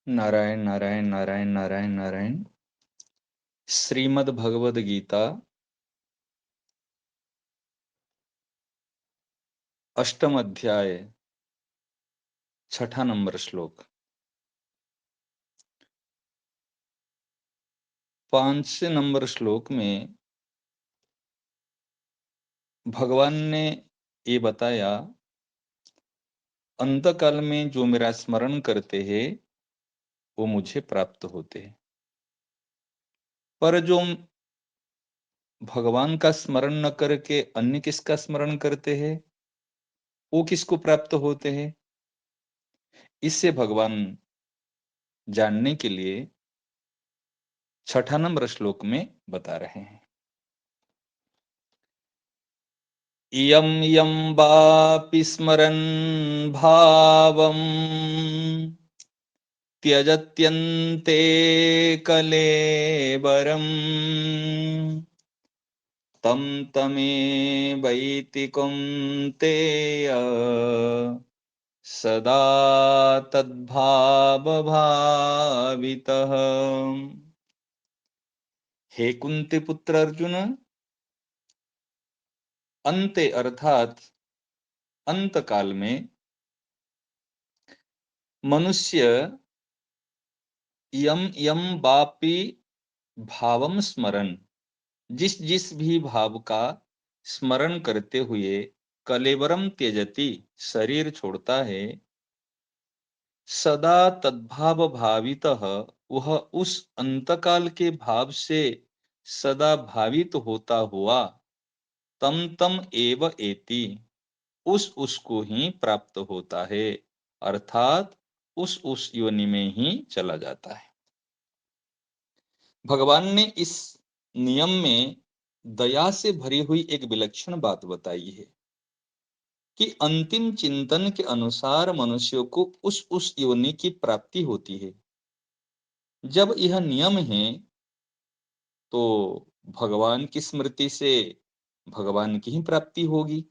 नारायण नारायण नारायण नारायण नारायण। श्रीमद् भगवद गीता अष्टम अध्याय छठा नंबर श्लोक। 5 नंबर श्लोक में भगवान ने ये बताया, अंतकाल में जो मेरा स्मरण करते हैं वो मुझे प्राप्त होते हैं, पर जो भगवान का स्मरण न करके अन्य किसका स्मरण करते हैं वो किसको प्राप्त होते हैं। इससे भगवान जानने के लिए छठा नंबर श्लोक में बता रहे हैं। इयं यं वापि स्मरन् भावम् त्यजत्यन्ते कलेवरम् तं तमेवैति कौन्तेय सदा तद्भावभावितः। हे कुंती पुत्र अर्जुन, अंते अर्थात अंत काल में मनुष्य यम यम वापि भावम स्मरण, जिस जिस भी भाव का स्मरण करते हुए कलेवरम त्यजति शरीर छोड़ता है, सदा तद्भाव भावितः वह उस अंतकाल के भाव से सदा भावित होता हुआ तम तम एव एति उसको ही प्राप्त होता है, अर्थात उस योनि में ही चला जाता है। भगवान ने इस नियम में दया से भरी हुई एक विलक्षण बात बताई है कि अंतिम चिंतन के अनुसार मनुष्यों को उस योनि की प्राप्ति होती है। जब यह नियम है तो भगवान की स्मृति से भगवान की ही प्राप्ति होगी।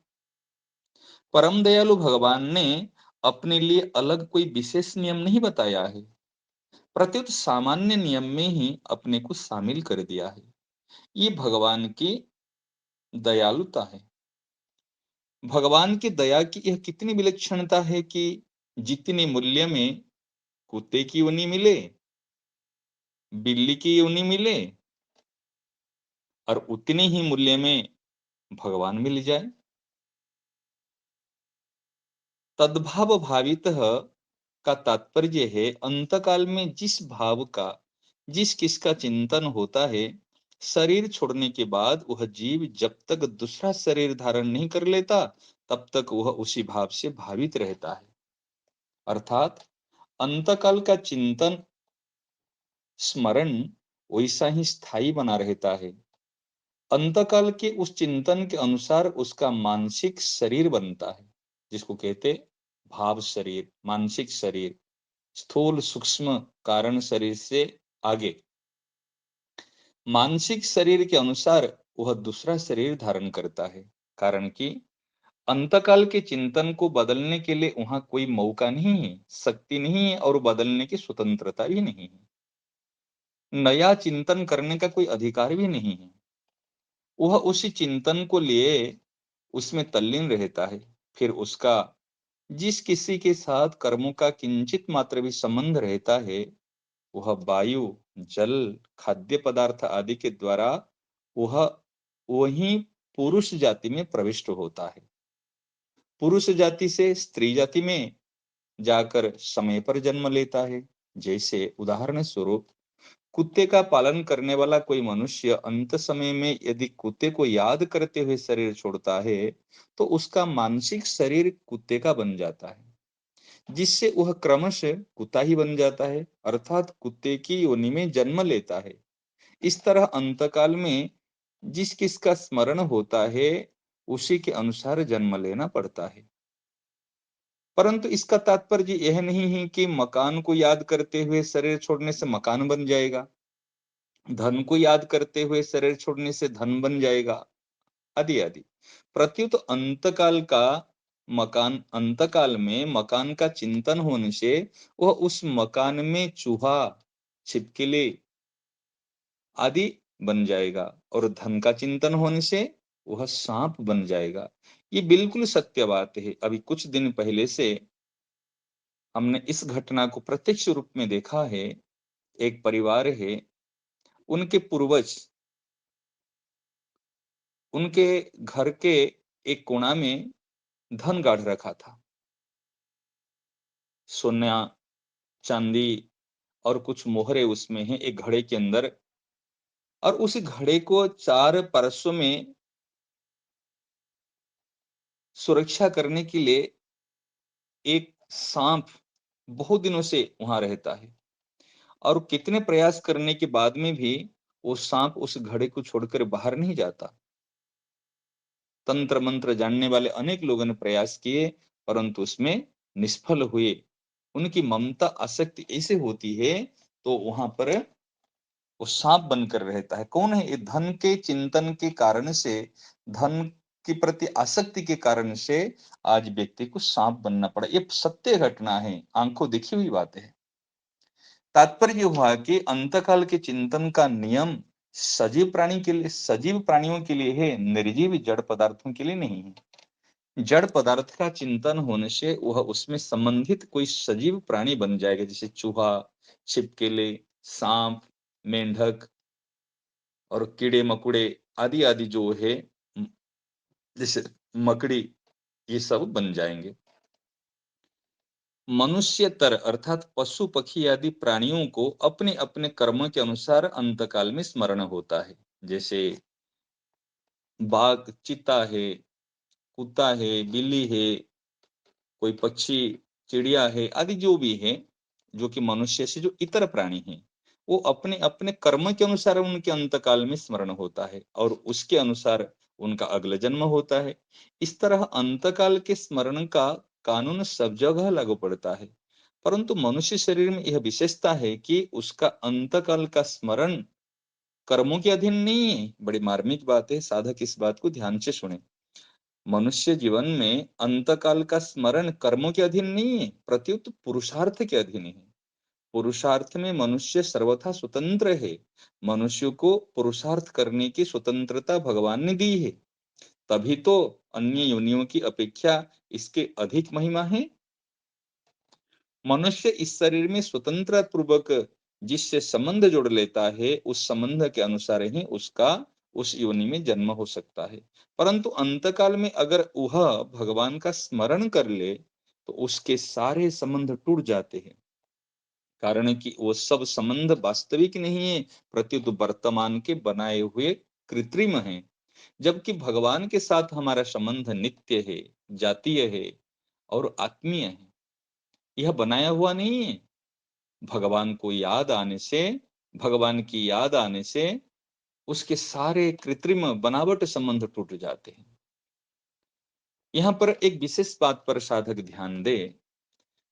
परम दयालु भगवान ने अपने लिए अलग कोई विशेष नियम नहीं बताया है, प्रत्युत सामान्य नियम में ही अपने को शामिल कर दिया है। ये भगवान की दयालुता है। भगवान की दया की यह कितनी विलक्षणता है कि जितने मूल्य में कुत्ते की योनि मिले, बिल्ली की योनि मिले, और उतने ही मूल्य में भगवान मिल जाए। तद्भाव भावित का तात्पर्य है अंतकाल में जिस भाव का जिस किसका चिंतन होता है, शरीर छोड़ने के बाद वह जीव जब तक दूसरा शरीर धारण नहीं कर लेता तब तक वह उसी भाव से भावित रहता है। अर्थात अंतकाल का चिंतन स्मरण वैसा ही स्थायी बना रहता है। अंतकाल के उस चिंतन के अनुसार उसका मानसिक शरीर बनता है, जिसको कहते भाव शरीर, मानसिक शरीर, स्थूल सूक्ष्म कारण शरीर से आगे मानसिक शरीर के अनुसार वह दूसरा शरीर धारण करता है। कारण कि अंतकाल के चिंतन को बदलने के लिए वहां कोई मौका नहीं है, शक्ति नहीं है और बदलने की स्वतंत्रता भी नहीं है। नया चिंतन करने का कोई अधिकार भी नहीं है। वह उसी चिंतन को लिए उसमें तल्लीन रहता है। फिर उसका जिस किसी के साथ कर्मों का किंचित मात्र भी संबंध रहता है, वह वायु, जल, खाद्य पदार्थ आदि के द्वारा वह वही पुरुष जाति में प्रविष्ट होता है। पुरुष जाति से स्त्री जाति में जाकर समय पर जन्म लेता है। जैसे उदाहरण स्वरूप कुत्ते का पालन करने वाला कोई मनुष्य अंत समय में यदि कुत्ते को याद करते हुए शरीर छोड़ता है तो उसका मानसिक शरीर कुत्ते का बन जाता है, जिससे वह क्रमशः कुत्ता ही बन जाता है, अर्थात कुत्ते की योनि में जन्म लेता है। इस तरह अंतकाल में जिस किसका स्मरण होता है उसी के अनुसार जन्म लेना पड़ता है। परंतु इसका तात्पर्य यह नहीं है कि मकान को याद करते हुए शरीर छोड़ने से मकान बन जाएगा, धन को याद करते हुए शरीर छोड़ने से धन बन जाएगा, आदि आदि। प्रत्युत अंतकाल का मकान अंतकाल में मकान का चिंतन होने से वह उस मकान में चूहा, छिपकली आदि बन जाएगा, और धन का चिंतन होने से वह सांप बन जाएगा। ये बिल्कुल सत्य बात है। अभी कुछ दिन पहले से हमने इस घटना को प्रत्यक्ष रूप में देखा है। एक परिवार है, उनके पूर्वज उनके घर के एक कोना में धन गाड़ रखा था। सोना, चांदी और कुछ मोहरे उसमें हैं एक घड़े के अंदर, और उस घड़े को चार परसों में सुरक्षा करने के लिए एक सांप बहुत दिनों से वहां रहता है, और कितने प्रयास करने के बाद में भी वो सांप उस घड़े को छोड़कर बाहर नहीं जाता। तंत्र मंत्र जानने वाले अनेक लोगों ने प्रयास किए, परंतु उसमें निष्फल हुए। उनकी ममता आसक्ति ऐसे होती है, तो वहां पर वो सांप बनकर रहता है। कौन है ये? धन के चिंतन के कारण से, धन के प्रति आसक्ति के कारण से आज व्यक्ति को सांप बनना पड़ा। ये सत्य घटना है, आंखों देखी हुई बात है। तात्पर्य हुआ कि अंतकाल के चिंतन का नियम सजीव प्राणी के लिए, सजीव प्राणियों के लिए है, निर्जीव जड़ पदार्थों के लिए नहीं है। जड़ पदार्थ का चिंतन होने से वह उसमें संबंधित कोई सजीव प्राणी बन जाएगा, जैसे चूहा, छिपकली, सांप, मेंढक और कीड़े मकोड़े आदि आदि जो है, जैसे मकड़ी, ये सब बन जाएंगे। मनुष्यतर अर्थात पशु पक्षी आदि प्राणियों को अपने अपने कर्म के अनुसार अंतकाल में स्मरण होता है। जैसे बाघ, चीता है, कुत्ता है, बिल्ली है, कोई पक्षी, चिड़िया है आदि जो भी है, जो कि मनुष्य से जो इतर प्राणी हैं, वो अपने अपने कर्म के अनुसार उनके अंतकाल में स्मरण होता है, और उसके अनुसार उनका अगला जन्म होता है। इस तरह अंतकाल के स्मरण का कानून सब जगह लागू पड़ता है, परंतु मनुष्य शरीर में यह विशेषता है कि उसका अंतकाल का स्मरण कर्मों के अधीन नहीं है। बड़ी मार्मिक बात है, साधक इस बात को ध्यान से सुने। मनुष्य जीवन में अंतकाल का स्मरण कर्मों के अधीन नहीं है, प्रत्युत पुरुषार्थ के अधीन है। पुरुषार्थ में मनुष्य सर्वथा स्वतंत्र है। मनुष्य को पुरुषार्थ करने की स्वतंत्रता भगवान ने दी है, तभी तो अन्य योनियों की अपेक्षा इसके अधिक महिमा है। मनुष्य इस शरीर में स्वतंत्र पूर्वक जिससे संबंध जोड़ लेता है, उस संबंध के अनुसार ही उसका उस योनि में जन्म हो सकता है। परंतु अंतकाल में अगर वह भगवान का स्मरण कर ले, तो उसके सारे संबंध टूट जाते हैं। कारण कि वो सब संबंध वास्तविक नहीं है, प्रत्युत वर्तमान के बनाए हुए कृत्रिम है। जबकि भगवान के साथ हमारा संबंध नित्य है, जातीय है और आत्मीय है। यह बनाया हुआ नहीं है। भगवान को याद आने से, भगवान की याद आने से उसके सारे कृत्रिम बनावट संबंध टूट जाते हैं। यहाँ पर एक विशेष बात पर साधक ध्यान दे।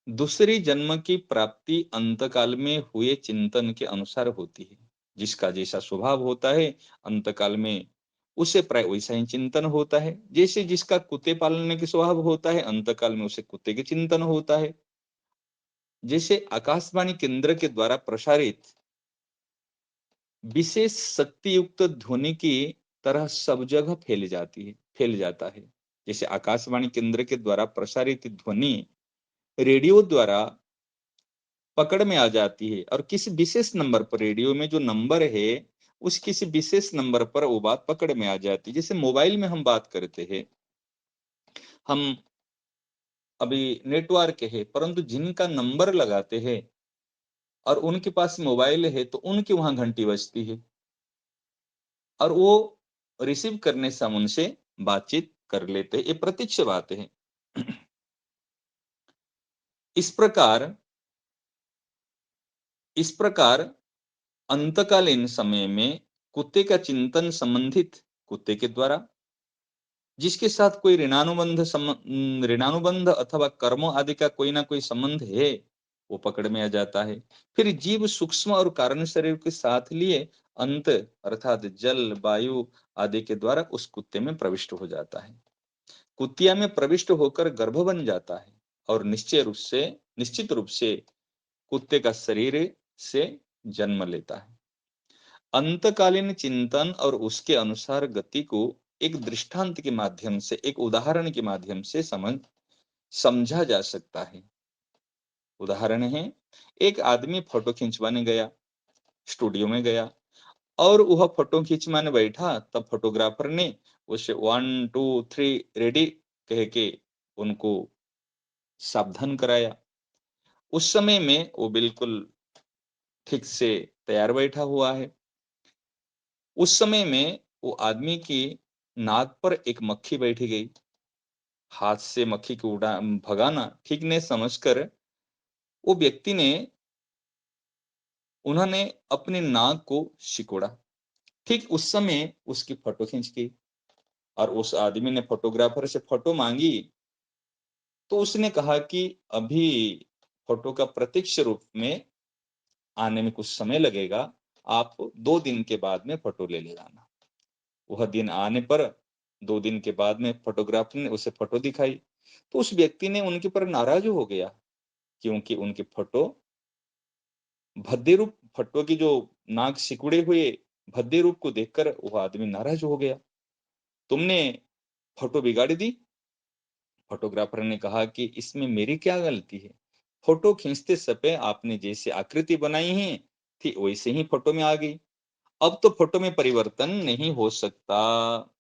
दूसरी जन्म की प्राप्ति अंतकाल में हुए चिंतन के अनुसार होती है। जिसका जैसा स्वभाव होता है, अंतकाल में उसे प्राय वैसा ही चिंतन होता है। जैसे जिसका कुत्ते पालने के स्वभाव होता है, अंतकाल में उसे कुत्ते के चिंतन होता है। जैसे आकाशवाणी केंद्र के द्वारा प्रसारित विशेष शक्ति युक्त ध्वनि की तरह सब जगह फैल जाती है, फैल जाता है। जैसे आकाशवाणी केंद्र के द्वारा प्रसारित ध्वनि रेडियो द्वारा पकड़ में आ जाती है, और किसी विशेष नंबर पर, रेडियो में जो नंबर है उस किसी विशेष नंबर पर वो बात पकड़ में आ जाती है। जैसे मोबाइल में हम बात करते हैं, हम अभी नेटवर्क है, परंतु जिनका नंबर लगाते हैं और उनके पास मोबाइल है, तो उनकी वहां घंटी बजती है, और वो रिसीव करने से हम उनसे बातचीत कर लेते हैं। ये प्रत्यक्ष बात है। इस प्रकार इस प्रकार अंतकालीन समय में कुत्ते का चिंतन संबंधित कुत्ते के द्वारा, जिसके साथ कोई ऋणानुबंध अथवा कर्मों आदि का कोई ना कोई संबंध है, वो पकड़ में आ जाता है। फिर जीव सूक्ष्म और कारण शरीर के साथ लिए अंत अर्थात जल, वायु आदि के द्वारा उस कुत्ते में प्रविष्ट हो जाता है। कुतिया में प्रविष्ट होकर गर्भ बन जाता है और निश्चित रूप से कुत्ते का शरीर से जन्म लेता है। अंतकालीन चिंतन और उसके अनुसार गति को एक दृष्टांत के माध्यम से, एक उदाहरण के माध्यम से समझा जा सकता है। उदाहरण है, एक आदमी फोटो खिंचवाने गया, स्टूडियो में गया और वह फोटो खिंचवाने बैठा, तब फोटोग्राफर ने उसे 1 2 3 रेडी कह के उनको सावधान कराया। उस समय में वो बिल्कुल ठीक से तैयार बैठा हुआ है। उस समय में वो आदमी की नाक पर एक मक्खी बैठी गई। हाथ से मक्खी को भगाना ठीक नहीं समझकर वो व्यक्ति ने उन्होंने अपनी नाक को सिकोड़ा। ठीक उस समय उसकी फोटो खींच गई और उस आदमी ने फोटोग्राफर से फोटो मांगी, तो उसने कहा कि अभी फोटो का प्रत्यक्ष रूप में आने में कुछ समय लगेगा, आप 2 दिन के बाद में फोटो ले जाना। वह दिन आने पर 2 दिन के बाद में फोटोग्राफर ने उसे फोटो दिखाई, तो उस व्यक्ति ने उनके पर नाराज हो गया, क्योंकि उनकी फोटो भद्दे रूप, फोटो की जो नाक सिकुड़े हुए भद्दे रूप को देखकर वह आदमी नाराज हो गया। तुमने फोटो बिगाड़ दी। फोटोग्राफर ने कहा कि इसमें मेरी क्या गलती है? फोटो खींचते समय आपने जैसे आकृति बनाई है थी वैसे ही फोटो में आ गई। अब तो फोटो में परिवर्तन नहीं हो सकता।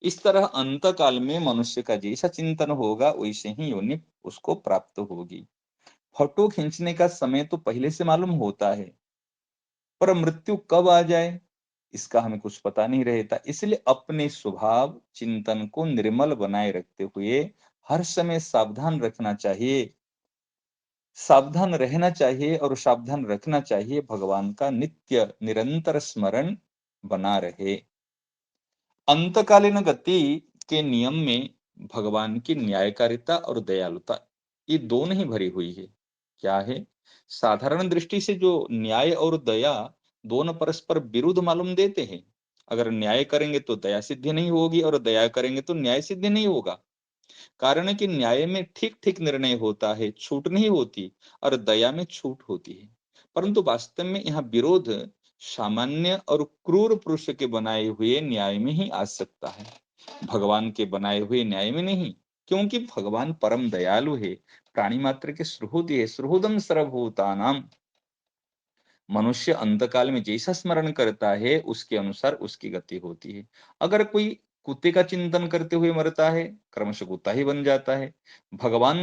इस तरह अंत काल में मनुष्य का जैसा चिंतन होगा वैसे ही योनि उसको प्राप्त होगी। फोटो खींचने का समय तो पहले से मालूम होता है, पर मृत्यु कब आ जाए इसका हमें कुछ पता नहीं रहता। इसलिए अपने स्वभाव चिंतन को निर्मल बनाए रखते हुए हर समय सावधान रहना चाहिए और सावधान रखना चाहिए, भगवान का नित्य निरंतर स्मरण बना रहे। अंतकालीन गति के नियम में भगवान की न्यायकारिता और दयालुता, ये दोनों ही भरी हुई है। क्या है? साधारण दृष्टि से जो न्याय और दया दोनों परस्पर विरुद्ध मालूम देते हैं। अगर न्याय करेंगे तो दया सिद्ध नहीं होगी और दया करेंगे तो न्याय सिद्ध नहीं होगा। कारण है कि न्याय में ठीक ठीक निर्णय होता है, छूट नहीं होती, और दया में छूट होती है। परंतु वास्तव में यहाँ विरोध सामान्य और क्रूर पुरुष के बनाए हुए न्याय में ही आ सकता है, भगवान के बनाए हुए न्याय में नहीं। क्योंकि भगवान परम दयालु है, प्राणी मात्र के सुहृद है, सुहृदम सर्वभूतानाम। मनुष्य अंतकाल में जैसा स्मरण करता है उसके अनुसार उसकी गति होती है। अगर कोई कुत्ते का चिंतन करते हुए मरता है, क्रमशः कुत्ता ही बन जाता है। भगवान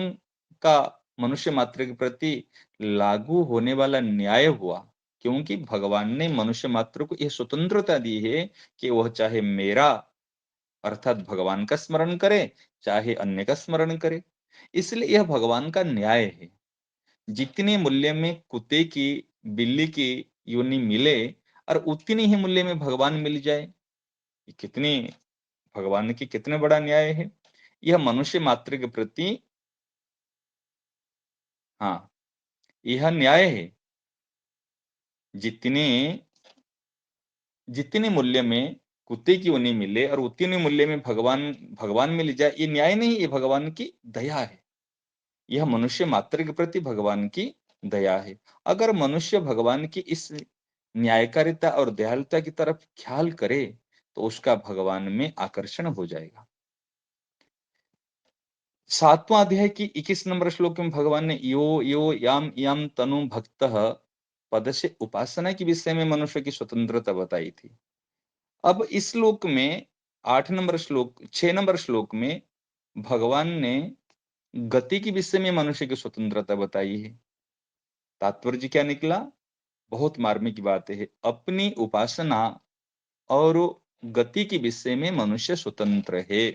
का मनुष्य मात्र के प्रति लागू होने वाला न्याय हुआ, क्योंकि भगवान ने मनुष्य मात्र को यह स्वतंत्रता दी है कि वह चाहे मेरा अर्थात भगवान का स्मरण करे, चाहे अन्य का स्मरण करे। इसलिए यह भगवान का न्याय है। जितने मूल्य में कुत्ते की, बिल्ली की योनि मिले और उतनी ही मूल्य में भगवान मिल जाए, ये कितनी भगवान की कितने बड़ा न्याय है। यह मनुष्य मात्र के प्रति, हाँ, यह न्याय है। जितने जितने मूल्य में कुत्ते की योनि मिले और उतने मूल्य में भगवान भगवान मिल जाए, ये न्याय नहीं, ये भगवान की दया है। यह मनुष्य मात्र के प्रति भगवान की दया है। अगर मनुष्य भगवान की इस न्यायकारिता और दयालुता की तरफ ख्याल करे तो उसका भगवान में आकर्षण हो जाएगा। 7वां अध्याय की 21 नंबर श्लोक में भगवान ने यो यो याम याम तनु भक्त पद से उपासना के विषय में मनुष्य की स्वतंत्रता बताई थी। अब इस श्लोक में 6 नंबर श्लोक में भगवान ने गति के विषय में मनुष्य की स्वतंत्रता बताई है। तात्पर्य क्या निकला? बहुत मार्मिक बात है। अपनी उपासना और गति के विषय में मनुष्य स्वतंत्र है।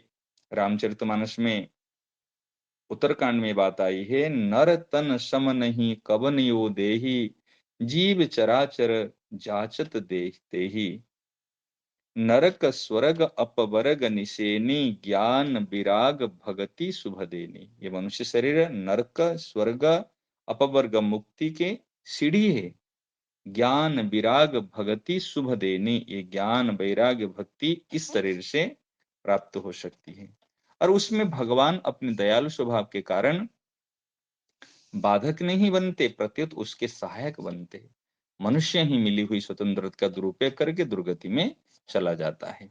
रामचरितमानस में उत्तरकांड में बात आई है, नर तन सम नहीं कवन यो देही, जीव चराचर जाचत देखते ही। नरक स्वर्ग अपवर्ग निसेनी, ज्ञान विराग भगति शुभ देनी। ये मनुष्य शरीर नरक स्वर्ग अपवर्ग मुक्ति के सीढ़ी है। ज्ञान विराग भक्ति शुभ देनी, ये ज्ञान वैराग्य भक्ति इस शरीर से प्राप्त हो सकती है। और उसमें भगवान अपने दयालु स्वभाव के कारण बाधक नहीं बनते, प्रत्युत उसके सहायक बनते हैं। मनुष्य ही मिली हुई स्वतंत्रता का दुरुपयोग करके दुर्गति में चला जाता है।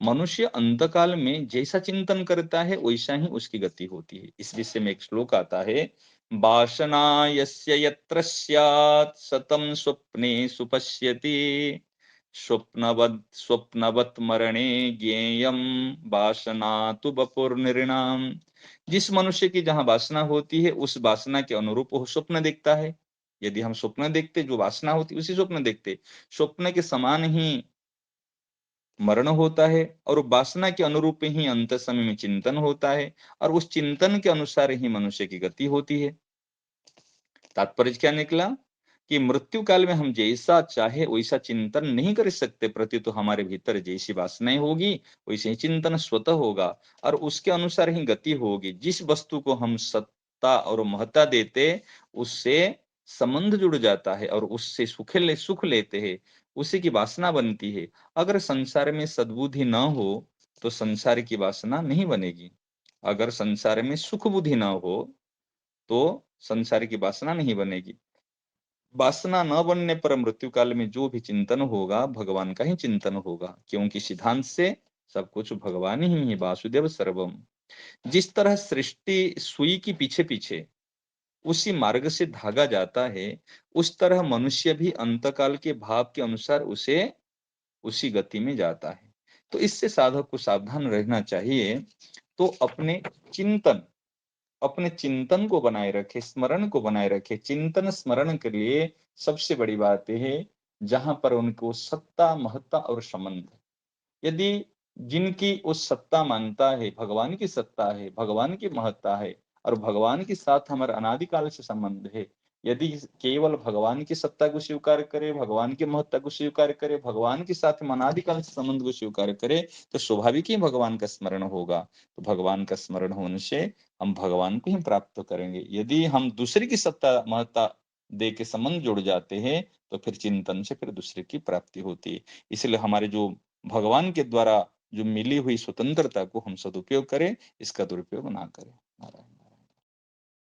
मनुष्य अंतकाल में जैसा चिंतन करता है वैसा ही उसकी गति होती है। इस विषय में एक श्लोक आता है, वासना यस्य यत्र स्यात् सतम स्वप्ने सुपश्यति स्वप्नवत् मरणे ज्ञेयम वासना तु वपुर्नृणाम। जिस मनुष्य की जहां वासना होती है उस वासना के अनुरूप वो स्वप्न देखता है। यदि हम स्वप्न देखते, जो वासना होती उसी स्वप्न देखते, स्वप्न के समान ही मरण होता है और वासना के अनुरूप ही अंत समय में चिंतन होता है और उस चिंतन के अनुसार ही मनुष्य की गति होती है। तात्पर्य क्या निकला कि मृत्यु काल में हम जैसा चाहे वैसा चिंतन नहीं कर सकते, प्रति तो हमारे भीतर जैसी वासनाएं होगी वैसे ही चिंतन स्वतः होगा और उसके अनुसार ही गति होगी। जिस वस्तु को हम सत्ता और महत्ता देते उससे संबंध जुड़ जाता है और उससे सुख लेते हैं, उसी की वासना बनती है। अगर संसार में सद्बुद्धि न हो तो संसार की वासना नहीं बनेगी। अगर संसार में सुख बुद्धि न हो तो संसार की वासना नहीं बनेगी। वासना न बनने पर मृत्यु काल में जो भी चिंतन होगा भगवान का ही चिंतन होगा, क्योंकि सिद्धांत से सब कुछ भगवान ही है, वासुदेव सर्वम। जिस तरह सृष्टि सुई की पीछे पीछे उसी मार्ग से धागा जाता है, उस तरह मनुष्य भी अंतकाल के भाव के अनुसार उसे उसी गति में जाता है। तो इससे साधक को सावधान रहना चाहिए। तो अपने चिंतन को बनाए रखे, स्मरण को बनाए रखे। चिंतन स्मरण के लिए सबसे बड़ी बात यह है जहां पर उनको सत्ता महत्ता और संबंध, यदि जिनकी उस सत्ता मानता है, भगवान की सत्ता है, भगवान की महत्ता है और भगवान के साथ हमारा अनादिकाल से संबंध है, यदि केवल भगवान की सत्ता को स्वीकार करे, भगवान की महत्ता को स्वीकार करे, भगवान के साथ हम अनादिकाल से संबंध को स्वीकार करे, तो स्वाभाविक ही भगवान का स्मरण होगा। तो भगवान का स्मरण होने से हम भगवान को ही प्राप्त करेंगे। यदि हम दूसरे की सत्ता महत्ता दे के संबंध जुड़ जाते हैं तो फिर चिंतन से फिर दूसरे की प्राप्ति होती है। इसलिए हमारे जो भगवान के द्वारा जो मिली हुई स्वतंत्रता को हम सदुपयोग करें, इसका दुरुपयोग ना करें। नारायण।